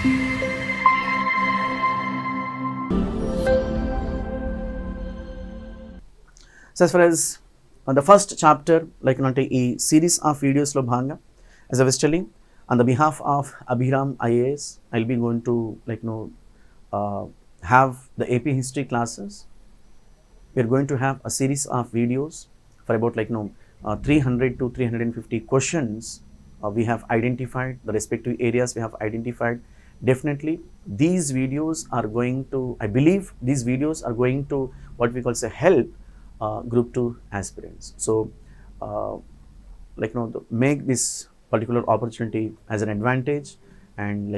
So as far as the first chapter, like a series of videos lo bhanga, as I was telling, on the behalf of ABHIRAM IAS, I'll be going to have the AP history classes. We're going to have a series of videos for about 300 to 350 questions we have identified, the respective areas we have identified. Definitely these videos are going to, I believe these videos are going to what we call say help group 2 aspirants. So make this particular opportunity as an advantage, and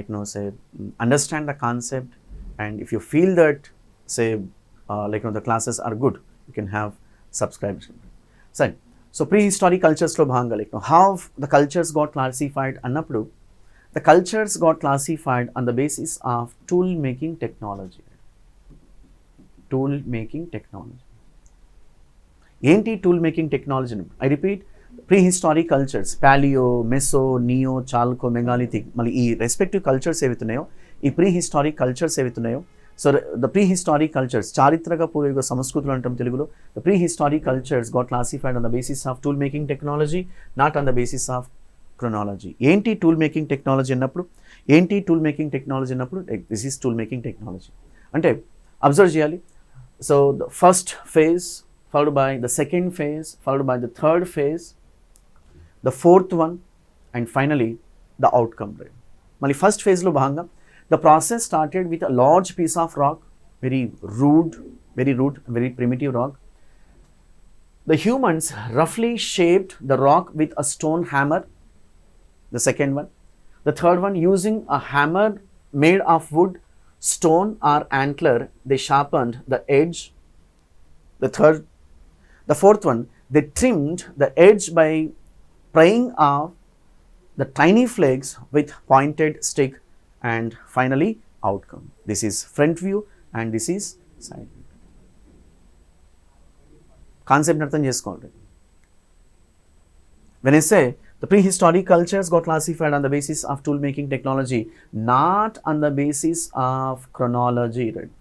understand the concept, and if you feel that say the classes are good, you can have subscription. So prehistoric cultures lo bhanga how the cultures got classified annappudu, the cultures got classified on the basis of tool making technology. Tool making technology. ఏంటి tool making technology? I repeat, prehistoric cultures, paleo, meso, neo, chalco, megalithic, మళ్ళీ ఈ respective cultures ఏవైతున్నాయో, ఈ prehistoric cultures ఏవైతున్నాయో, so the prehistoric cultures, చారిత్రక పూర్వయుగ సంస్కృతులు అంటాం తెలుగులో. The prehistoric cultures got classified on the basis of tool making technology, not on the basis of chronology. ఏంటి టూల్ మేకింగ్ టెక్నాలజీ అన్నప్పుడు, this is tool making technology అంటే observe చేయాలి. So the first phase followed by the second phase, followed by the third phase, the fourth one, and finally the outcome. Mali first phase lo bhanga, the process started with a large piece of rock, very rude, very primitive rock. The humans roughly shaped the rock with a stone hammer, the second one. The third one, using a hammer made of wood, stone or antler, they sharpened the edge. The fourth one, they trimmed the edge by prying off the tiny flakes with pointed stick, and finally outcome. This is front view and this is side view. Concept అర్థం చేసుకోండి. When I say the prehistoric cultures got classified on the basis of tool making technology, not on the basis of chronology. Right?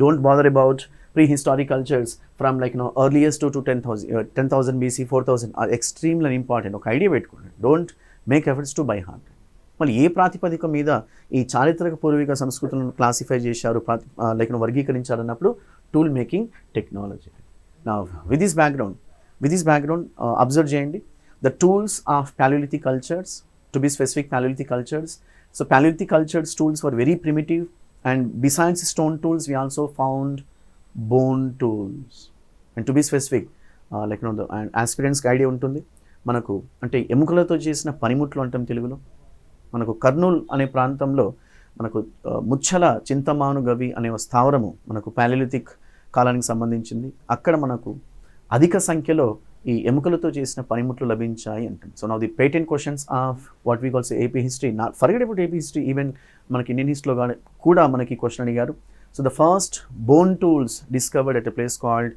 Don't bother about prehistoric cultures from earliest to 10,000 BC, 4,000 are extremely important. ఒక idea పెట్టుకోండి. Don't make efforts to buy heart. మళ్ళీ ఏ ప్రాతిపదిక మీద ఈ చారిత్రక పూర్వీక సంస్కృతులను classify చేశారు, వర్గీకరించారన్నప్పుడు tool making technology. నా విత్ దిస్ బ్యాక్గ్రౌండ్ అబ్జర్వ్ చేయండి. The tools of Paleolithic cultures, to be specific Paleolithic cultures. So Paleolithic cultures tools were very primitive, and besides stone tools we also found bone tools. And to be specific, the aspirants idea ఉంటుంది మనకు, అంటే ఎముకలతో చేసిన పనిముట్లు అంటాం తెలుగులో. మనకు కర్నూల్ అనే ప్రాంతంలో మనకు ముచ్చల చింతమాను గవి అనే స్థావరము మనకు పాలియోలిథిక్ కాలానికి సంబంధించింది. అక్కడ మనకు అధిక సంఖ్యలో ఈ ఎముకలతో చేసిన పనిముట్లు లభించాయి అంటాం. So now the patent questions of what we calls AP history, not forget about AP history, even మనకి ఇండియన్ హిస్టరీలో కూడా మనకి క్వశ్చన్ అడిగారు. So the first bone tools discovered at a place called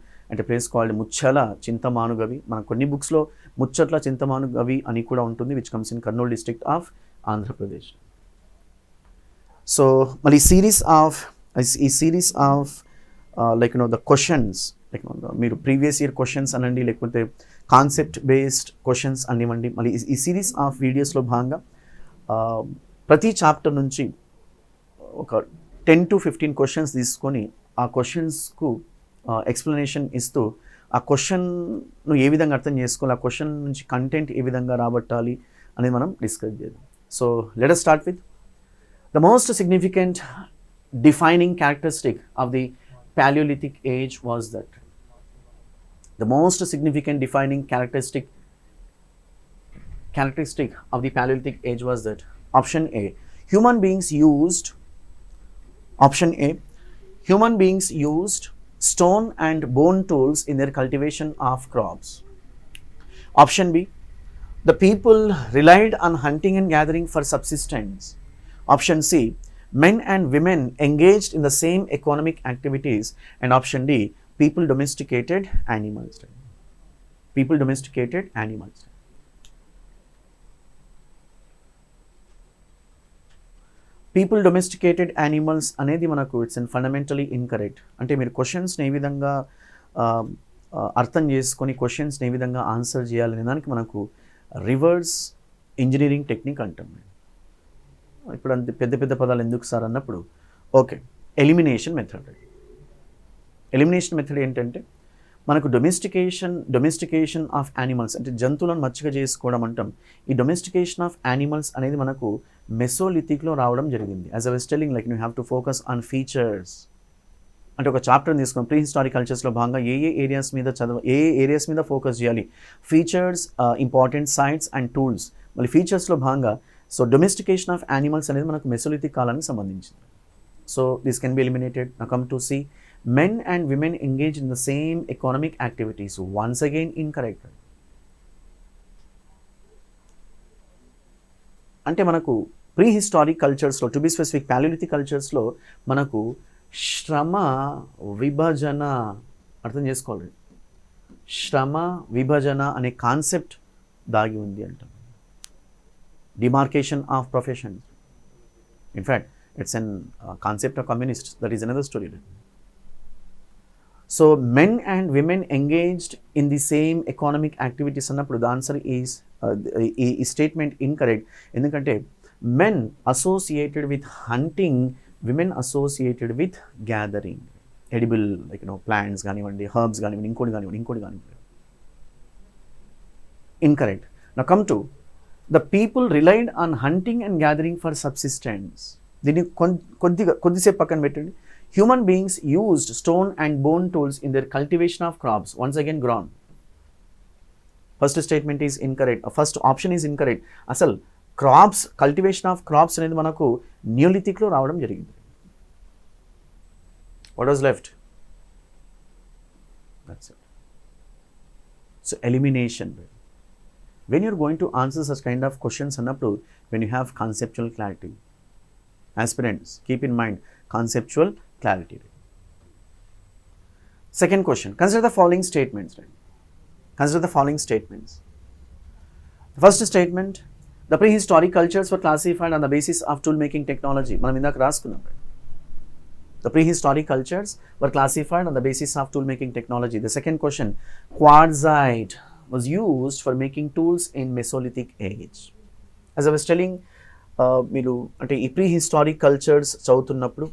Muchhala Chintamanu గవి. మన కొన్ని బుక్స్ లో ముచ్చట్ల చింతమాను గవి అని కూడా ఉంటుంది, which comes in Kurnool district of Andhra Pradesh. So మళ్ళీ series of the questions, మీరు ప్రీవియస్ ఇయర్ క్వశ్చన్స్ అనండి, లేకపోతే కాన్సెప్ట్ బేస్డ్ క్వశ్చన్స్ అనివ్వండి. మళ్ళీ ఈ సిరీస్ ఆఫ్ వీడియోస్లో భాగంగా ప్రతి చాప్టర్ నుంచి ఒక 10 to 15 క్వశ్చన్స్ తీసుకొని ఆ క్వశ్చన్స్కు ఎక్స్ప్లెనేషన్ ఇస్తూ ఆ క్వశ్చన్ను ఏ విధంగా అర్థం చేసుకోవాలి, ఆ క్వశ్చన్ నుంచి కంటెంట్ ఏ విధంగా రాబట్టాలి అనేది మనం డిస్కస్ చేద్దాం. So let us start with the most significant defining characteristic of the Paleolithic age was that. The most significant defining characteristic of the Paleolithic age was that. Option A, human beings used stone and bone tools in their cultivation of crops. Option B, the people relied on hunting and gathering for subsistence. Option C, men and women engaged in the same economic activities. And option D, people domesticated animals. People domesticated animals అనేది మనకు it's and fundamentally incorrect. అంటే మీరు క్వశ్చన్స్ని ఏ విధంగా అర్థం చేసుకొని క్వశ్చన్స్ని ఏ విధంగా ఆన్సర్ చేయాలనే దానికి మనకు రివర్స్ ఇంజనీరింగ్ టెక్నిక్ అంటాం. ఇప్పుడు అంత పెద్ద పెద్ద పదాలు ఎందుకు సార్ అన్నప్పుడు, okay, elimination method. Elimination method ఏంటంటే మనకు డొమెస్టికేషన్ ఆఫ్ యానిమల్స్ అంటే జంతువులను మచ్చిక చేసుకోవడం అంటాం. ఈ డొమెస్టికేషన్ ఆఫ్ యానిమల్స్ అనేది మనకు మెసోలిథిక్లో రావడం జరిగింది. As I was telling, like you have to focus on features. అంటే ఒక చాప్టర్ని తీసుకున్నాం, ప్రీ హిస్టారిక్ కల్చర్స్లో భాగంగా ఏ ఏరియాస్ మీద ఫోకస్ చేయాలి, features, important sites and tools. మళ్ళీ ఫీచర్స్లో భాగంగా సో డొమెస్టికేషన్ ఆఫ్ యానిమల్స్ అనేది మనకు మెసోలిథిక్ కాలానికి సంబంధించింది. So this can be eliminated. Now come to see, men and women engage in the same economic activities. Once again incorrect. అంటే మనకు prehistoric కల్చర్స్లో, టు బి స్పెసిఫిక్ ప్యాలియోలిథిక్ కల్చర్స్లో మనకు శ్రమ విభజన అర్థం చేసుకోవాలి. శ్రమ విభజన అనే కాన్సెప్ట్ దాగి ఉంది అంట. Demarcation of professions. In fact it's an concept of communist. That is another story. So men and women engaged in the same economic activities అన్నప్పుడు the answer is ఈ స్టేట్మెంట్ ఇన్కరెక్ట్. ఎందుకంటే men associated with hunting, women associated with gathering edible like plants కానివ్వండి, herbs కానివ్వండి, ఇంకోటి కానివ్వండి. Incorrect. Now come to the people relied on hunting and gathering for subsistence. దీన్ని కొద్దిసేపు పక్కన పెట్టండి. Human beings used stone and bone tools in their cultivation of crops. Once again grown. First statement is incorrect. First option is incorrect. అసలు crops, cultivation of crops అనేది మనకు నియోలిథిక్లో రావడం జరిగింది. What was left? That's it. So elimination. When you're going to answer such kind of questions అన్నప్పుడు, when you have conceptual clarity, aspirants keep in mind conceptual clarity. Second question, consider the following statements. Consider the following statements. The first statement, the prehistoric cultures were classified on the basis of tool making technology. మనం ఇందాక రాసుకున్నాం. The prehistoric cultures were classified on the basis of tool making technology. The second question, quartzite was used for making tools in Mesolithic age. As I was telling, మీరు అంటే ఈ pre historic cultures చదువుతున్నప్పుడు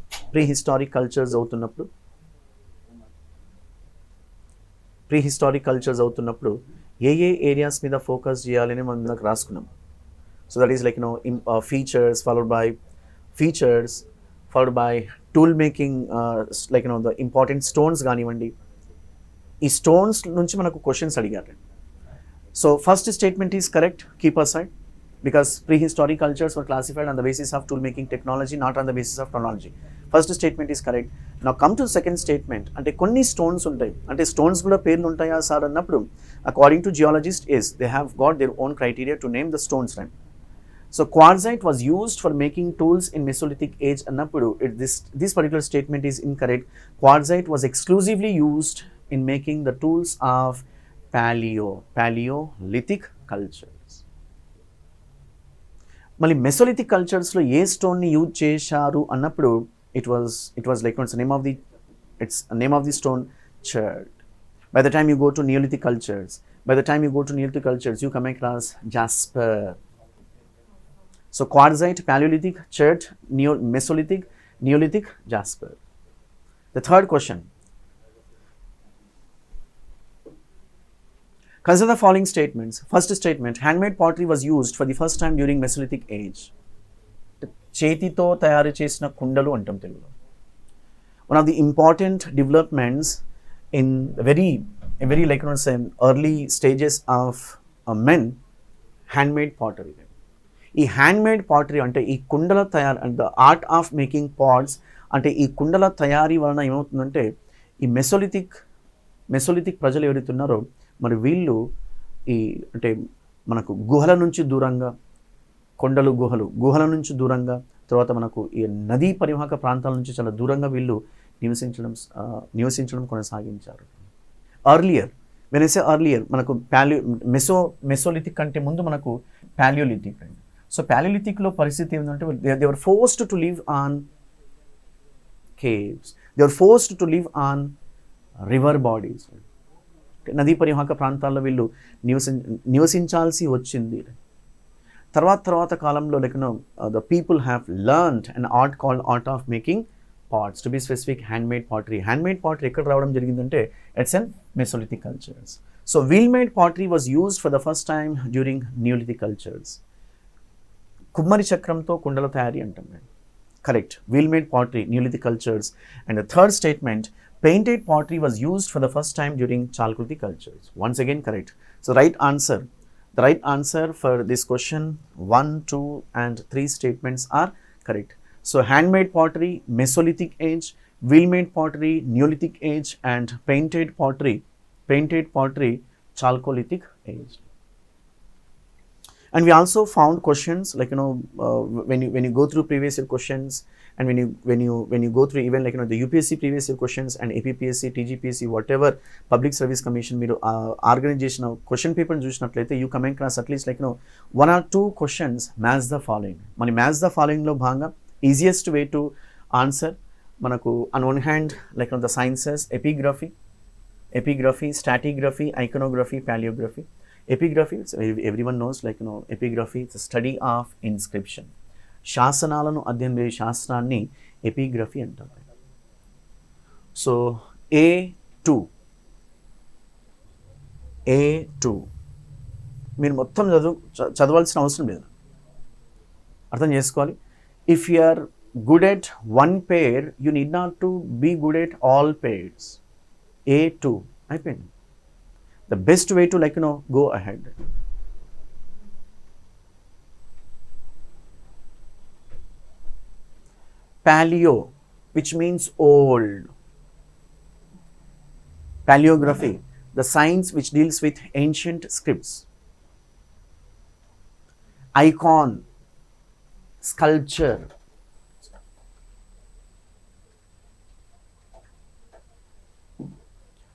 ఏ areas మీద focus చేయాలని మనం నాకు రాసుకున్నాం. So that is like features followed by tool making, like the important stones కానివ్వండి. ఈ స్టోన్స్ నుంచి మనకు క్వశ్చన్స్ అడిగారు. So first statement is correct, keep aside. Because prehistoric cultures were classified on the basis of tool making technology, not on the basis of chronology. First statement is correct. Now come to second statement. అంటే కొన్ని stones ఉంటాయి, అంటే stones కూడా పేర్లు ఉంటాయా sir అన్నప్పుడు, according to geologists is they have got their own criteria to name the stones. Right? So quartzite was used for making tools in Mesolithic age అన్నప్పుడు this particular statement is incorrect. Quartzite was exclusively used in making the tools of Paleolithic culture. మళ్ళీ mesolithic కల్చర్స్లో ఏ స్టోన్ని use చేశారు అన్నప్పుడు it was like its name of the stone chert. By the time you go to neolithic cultures you come across jasper. So quartzite, paleolithic, chert, mesolithic, neolithic, jasper. The third question, consider the following statements. First statement, handmade pottery was used for the first time during Mesolithic age. చేతితో తయారు చేసిన కుండలు అంటాం తెలుగులో. One of the important developments in very like early stages of men, handmade pottery. ఈ handmade pottery అంటే ఈ కుండల తయారు అంటే the art of making pots అంటే ఈ కుండల తయారీ వలన ఏమవుతుందంటే ఈ మెసోలిథిక్ ప్రజలు ఎవరైతే ఉన్నారో మరి వీళ్ళు ఈ అంటే మనకు గుహల నుంచి దూరంగా, గుహల నుంచి దూరంగా, తర్వాత మనకు ఈ నదీ పరివాహక ప్రాంతాల నుంచి చాలా దూరంగా వీళ్ళు నివసించడం కొనసాగించారు. వెన్ ఐ సే ఎర్లియర్ మనకు మెసోలిథిక్ కంటే ముందు మనకు ప్యాలియోలిథిక్. సో ప్యాలియోలిథిక్లో పరిస్థితి ఏంటంటే they were forced to live on caves. They were forced to live on river bodies. నదీ పరివాహక ప్రాంతాల్లో వీళ్ళు నివసించాల్సి వచ్చింది. తర్వాత కాలంలో the people have learned an art called art of making pots, to be specific handmade pottery. Handmade pottery ఎక్కడ రావడం జరిగిందంటే it's in Mesolithic cultures. So wheel-made pottery was used for the first time during Neolithic cultures. కుమ్మరి చక్రంతో కుండల తయారీ అంటాం. Correct. Wheel-made pottery, Neolithic cultures. And the third statement, painted pottery was used for the first time during Chalcolithic cultures. Once again, correct. So, the right answer for this question, 1, 2, and 3 statements are correct. So, handmade pottery, Mesolithic age, wheel-made pottery, Neolithic age, and painted pottery, Chalcolithic age. And we also found questions like when you go through previous year questions, and when you go through even like the UPSC previous year questions and APPSC, TGPSC, whatever Public Service Commission మీరు organization question paper చూసినట్లయితే you come across at least like 1 or 2 questions match the following. మన match the following లో భాగంగా easiest way to answer మనకు on one hand like the sciences, epigraphy, stratigraphy, iconography, paleography. Epigraphy, everyone knows like epigraphy, it's a study of inscription. శాసనాలను అధ్యయనం చేసే శాస్త్రాన్ని epigraphy అంటారు. So A2 మీరు మొత్తం చదవాల్సిన అవసరం లేదు, అర్థం చేసుకోవాలి. If you are good at one pair you need not to be good at all pairs. A2 అయిపోయింది. The best way to go ahead. Paleo, which means old. Paleography, the science which deals with ancient scripts. Icon, sculpture.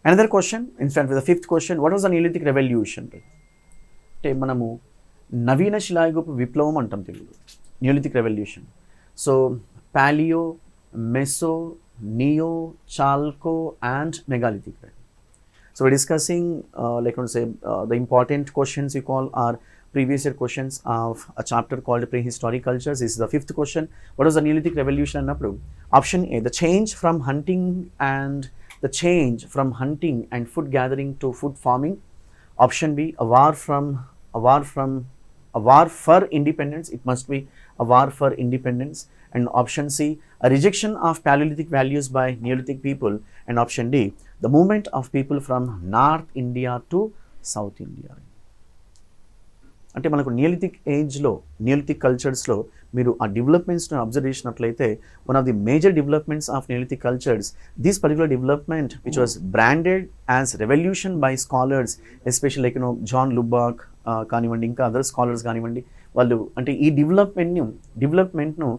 Another question, in fact, with the 5th question, what was the Neolithic revolution? అంటే మనము నవీన శిలాయుగపు విప్లవం అంటాం తెలుగులో, Neolithic revolution. So paleo, meso, neo, chalco and megalithic. So we're discussing the important questions we call are previous year questions of a chapter called Prehistoric Cultures. This is the 5th question. What was the Neolithic revolution? Option A, the change from hunting and food gathering to food farming. Option B, a war for independence. It must be a war for independence. And option C, a rejection of Paleolithic values by Neolithic people. And option D, the movement of people from North India to South India. అంటే మనకు neolithic ఏజ్లో, neolithic కల్చర్స్లో మీరు ఆ డెవలప్మెంట్స్ని observe చేసినట్లయితే one of the major developments of neolithic cultures, this particular development which was branded as revolution by scholars, especial like John Lubbock కానివ్వండి, ఇంకా అదర్ స్కాలర్స్ కానివ్వండి, వాళ్ళు అంటే ఈ డెవలప్మెంట్ను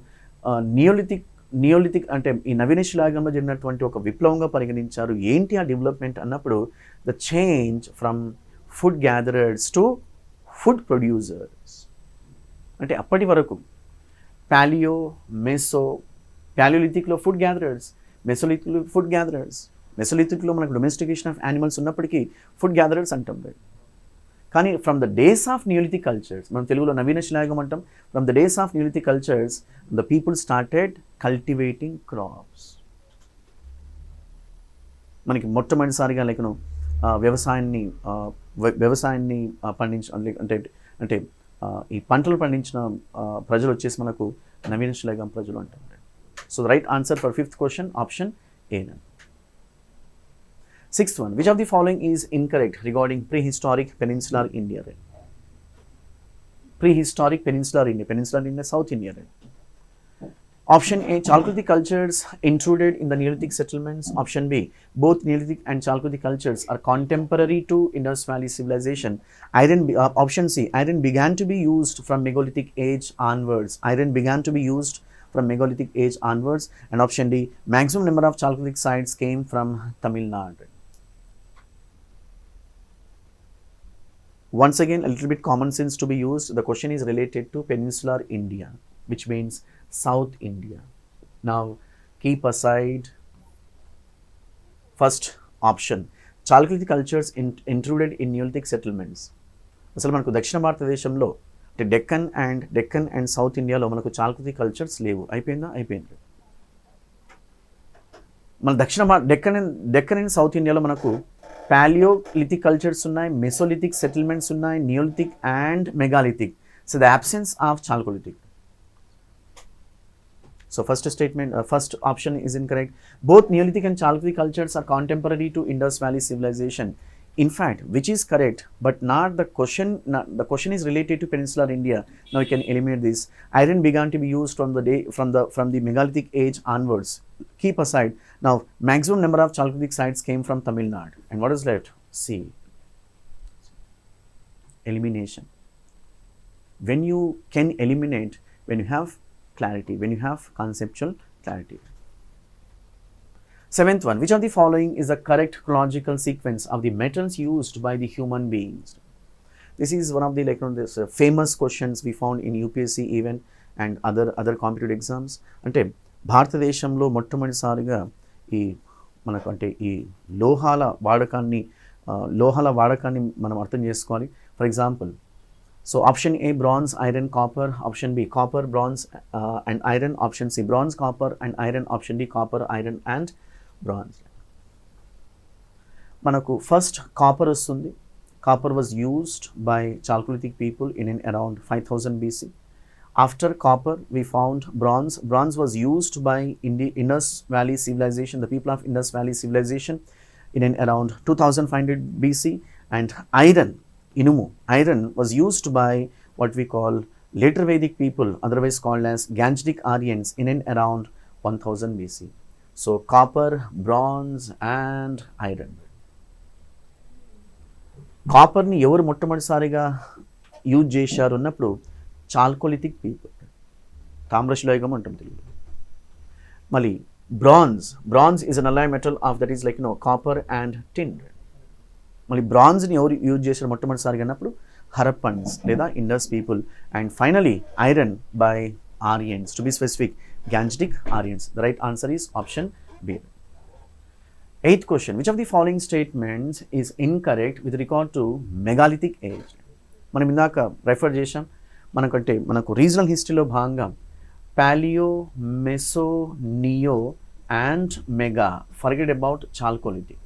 నియోలిథిక్ అంటే ఈ నవీన శిలాయుగంలో జరిగినటువంటి ఒక విప్లవంగా పరిగణించారు. ఏంటి ఆ డెవలప్మెంట్ అన్నప్పుడు the change from food gatherers to food producers. అంటే అప్పటి వరకు ప్యాలియోలిథిక్లో ఫుడ్ గ్యాదరర్స్, మెసోలిథిక్లో ఫుడ్ గ్యాదరర్స్. మెసోలిథిక్లో మనకు డొమెస్టికేషన్ ఆఫ్ యానిమల్స్ ఉన్నప్పటికీ ఫుడ్ గ్యాదరర్స్ అంటాం. కానీ from the days of neolithic cultures, మనం తెలుగులో నవీన శిలాయుగం అంటాం, from the days of neolithic cultures the people started cultivating crops. మనకి మొట్టమొదటిసారిగా వ్యవసాయాన్ని పండించ అంటే ఈ పంటలు పండించిన ప్రజలు వచ్చేసి మనకు నవీన శిలాయుగం ప్రజలు అంటారు. So the right answer for 5th question option A. 6th one, which of the following is incorrect regarding prehistoric Peninsular India? Prehistoric Peninsular India, South India. Option A, Chalcolithic cultures intruded in the Neolithic settlements. Option B, both Neolithic and Chalcolithic cultures are contemporary to Indus Valley civilization. Option C, iron began to be used from Megalithic age onwards. And option D, maximum number of Chalcolithic sites came from Tamil Nadu. Once again, a little bit common sense to be used. The question is related to Peninsular India, which means South India. Now, keep aside first option. Chalcolithic cultures intruded in Neolithic settlements. అసలు మనకు దక్షిణ భారతదేశంలో అంటే Deccan and south ఇండియాలో మనకు చాల్కొలిథిక్ cultures లేవు. అయిపోయింది. మన డెక్కన్ అండ్ సౌత్ ఇండియాలో మనకు Paleolithic cultures ఉన్నాయి, Mesolithic settlements ఉన్నాయి, Neolithic and Megalithic. So the absence of Chalcolithic. So first option is incorrect. Both Neolithic and Chalcolithic cultures are contemporary to Indus Valley civilization. In fact, which is correct, but not the question. The question is related to Peninsular India. Now we can eliminate this. Iron began to be used from the Megalithic age onwards. Keep aside. Now, maximum number of Chalcolithic sites came from Tamil Nadu. And what is left? C. Elimination. When you can eliminate, when you have clarity, when you have conceptual clarity. Seventh one, which of the following is the correct chronological sequence of the metals used by the human beings? This is one of the famous questions we found in UPSC even and other competitive exams. అంటే భారతదేశంలో మొట్టమొదటిసారిగా ఈ మనకు అంటే ఈ లోహాల వాడకాన్ని మనం అర్థం చేసుకోవాలి. For example, so option A bronze, iron, copper. Option B copper, bronze and iron. Option C bronze, copper and iron. Option D copper, iron and bronze. మనకు ఫస్ట్ కాపర్ వస్తుంది. Copper was used by chalcolithic people in around 5000 BC. After copper, we found bronze. Bronze was used by Indus Valley civilization, the people of Indus Valley civilization in around 2500 BC. And iron, iron was used by what we call later Vedic people, otherwise called as Gangetic Aryans in around 1000 BC. So copper, bronze and iron. కాపర్ని ఎవరు మొట్టమొదటిసారిగా use చేశారు అన్నప్పుడు చాల్కొలిథిక్ people, తామ్రశిలాయుగం అంటాం తెలుగులో. మళ్ళీ bronze is an alloy metal of that is copper and tin. మళ్ళీ బ్రాంజ్ని ఎవరు యూజ్ చేశారు మొట్టమొదటిసారిగా అన్నప్పుడు హరప్పన్స్ లేదా Indus people. And finally iron by Aryans, to be specific Gangetic Aryans. The right answer is option B. Eighth question, which of the following statements is incorrect with regard to Megalithic age? మనం ఇందాక refer చేసాం. మనకు regional హిస్టరీలో భాగంగా paleo, meso, neo and mega. Forget about chalcolithic.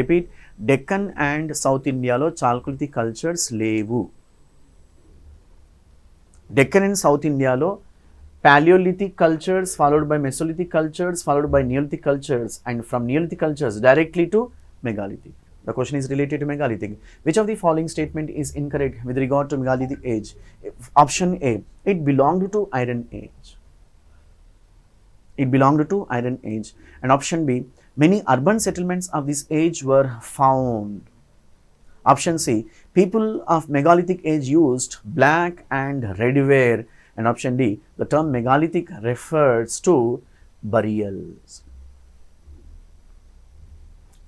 Repeat, Deccan and south ఇండియాలో chalcolithic cultures లేవు. Deccan and south ఇండియాలో Paleolithic cultures followed by Mesolithic cultures followed by Neolithic cultures, and from Neolithic cultures directly to Megalithic. The question is related to Megalithic. Which of the following statement is incorrect with regard to Megalithic age? Option A, it belonged to Iron Age. It belonged to Iron Age. And option B, many urban settlements of this age were found. Option C, people of Megalithic age used black and red ware. And option D, the term Megalithic refers to burials.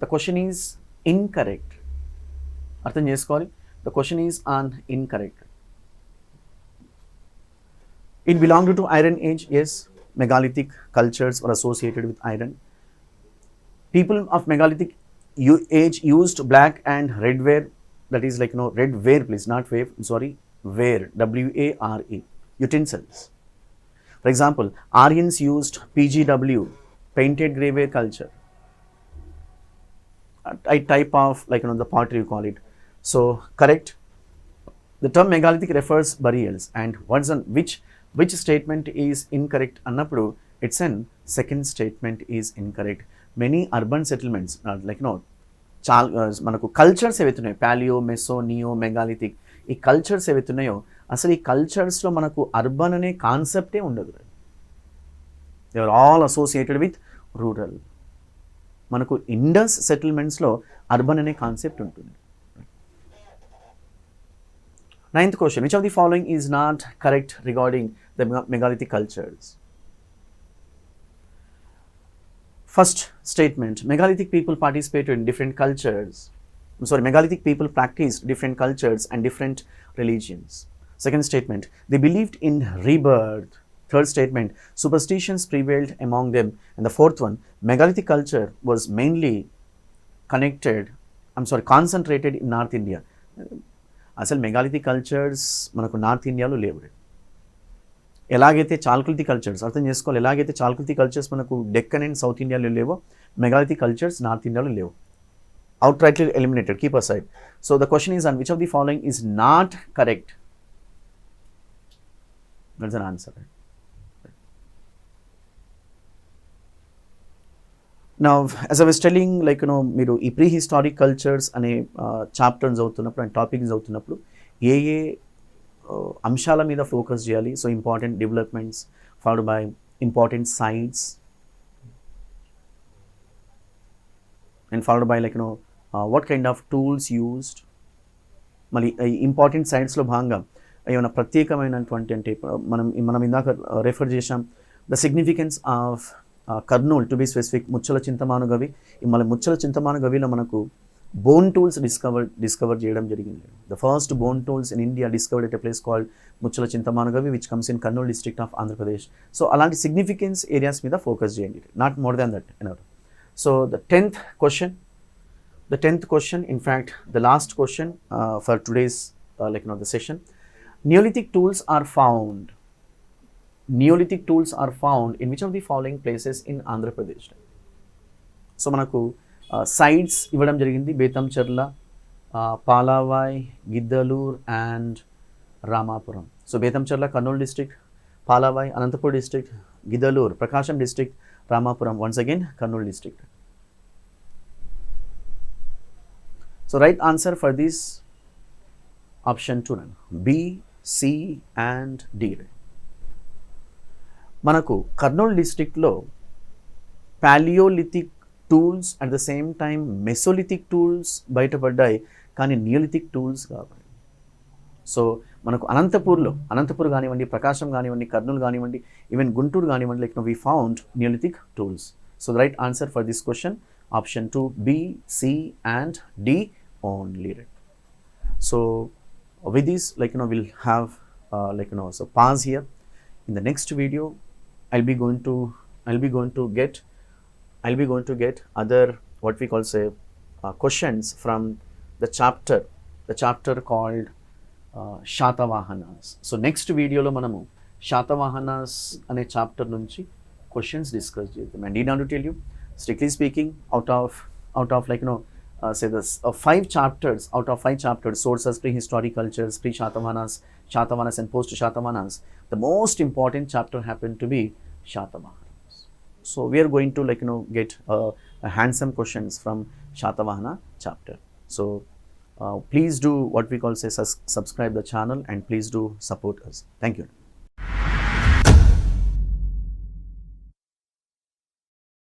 The question is incorrect. అర్థం చేసుకోవాలి. The question is on incorrect. It belonged to Iron Age. Yes, Megalithic cultures were associated with iron. People of Megalithic age used black and red ware. That is red ware, please, not wave. Sorry, ware. W-A-R-E. Utensils. For example, Aryans used PGW, painted grey ware culture, a type of the pottery you call it. So correct. The term Megalithic refers burials, and which statement is incorrect annappudu? It's an second statement is incorrect. Many urban settlements మనకు cultures ఏవైతున్నాయో paleo, meso, neo, megalithic, ఈ cultures ఏవైతున్నాయో అసలు ఈ కల్చర్స్లో మనకు urban అనే కాన్సెప్టే ఉండదు. They are all associated with rural. మనకు ఇండస్ సెటిల్మెంట్స్లో అర్బన్ అనే కాన్సెప్ట్ ఉంటుంది. Ninth question, which of the following is not correct regarding the megalithic cultures? First statement, megalithic people participated in different cultures. megalithic people practiced different cultures and different religions. Second statement, they believed in rebirth. Third statement, superstitions prevailed among them. And the fourth one, megalithic culture was mainly concentrated in North India. అసలు megalithic cultures మనకు north ఇండియాలో లేవు. ఎలాగైతే చాల్కులిథిక్ cultures అర్థం చేసుకోవాలి, ఎలాగైతే చాల్కులిథిక్ cultures మనకు Deccan and south ఇండియాలో లేవో మెగాలిథిక్ కల్చర్స్ నార్త్ ఇండియాలో లేవు. outrightly eliminated, keep aside. So the question is on which of the following is not correct? That's an answer. Now, as I was telling, like మీరు ఈ prehistoric cultures అనే chapters అవుతున్నప్పుడు and topics అవుతున్నప్పుడు ఏ అంశాల మీద ఫోకస్ చేయాలి. So important developments followed by important sites and followed by what kind of tools used. మళ్ళీ ఇంపార్టెంట్ సైట్స్లో భాగంగా ఏమైనా ప్రత్యేకమైనటువంటి అంటే మనం ఇందాక రెఫర్ చేసాం the significance of Kurnool to be specific Muchchatla Chintamanu Gavi. మళ్ళీ ముచ్చల చింతమాను గవిలో మనకు బోన్ టూల్స్ డిస్కవర్ చేయడం జరిగింది. The first bone tools in India discovered at a place called Muchchatla Chintamanu Gavi which comes in Kurnool district of Andhra Pradesh. So అలాంటి సిగ్నిఫికెన్స్ ఏరియాస్ మీద ఫోకస్ చేయండి, not more than that. So the 10th question, in fact the last question for today's the session. Neolithic tools are found in which of the following places in Andhra Pradesh? So manaku sites ivadam jarigindi Betamcharla, Palavai, Giddalur and Ramapuram. So Betamcharla Kurnool district, Palavai Anantapur district, Giddalur Prakasham district, Ramapuram once again Kurnool district. So right answer for this option 2, B, C and D. Manaku Kurnool district lo Paleolithic tools at the same time Mesolithic tools బయట పడ్డాయి, కానీ Neolithic tools కావాలి. So మనకు అనంతపూర్ కానివ్వండి, ప్రకాశం కానివ్వండి, కర్నూలు కానివ్వండి, even Guntur కానివ్వండి, we found Neolithic tools. So the right answer for this question option 2, B, C and D only. So with this we'll have so pause here. In the next video I'll be going to get other what we call questions from the chapter called Shatavahanas. So next video lo manamu Shatavahanas ane chapter nunchi questions discuss cheyadam. And need not to tell you, strictly speaking, out of say this 5 chapters, out of 5 chapters, sources, prehistoric cultures, Shatavahanas and post Shatavahanas, the most important chapter happened to be Shatavahanas. So we are going to get a handsome questions from Shatavahana chapter. So please do what we call subscribe the channel and please do support us. Thank you.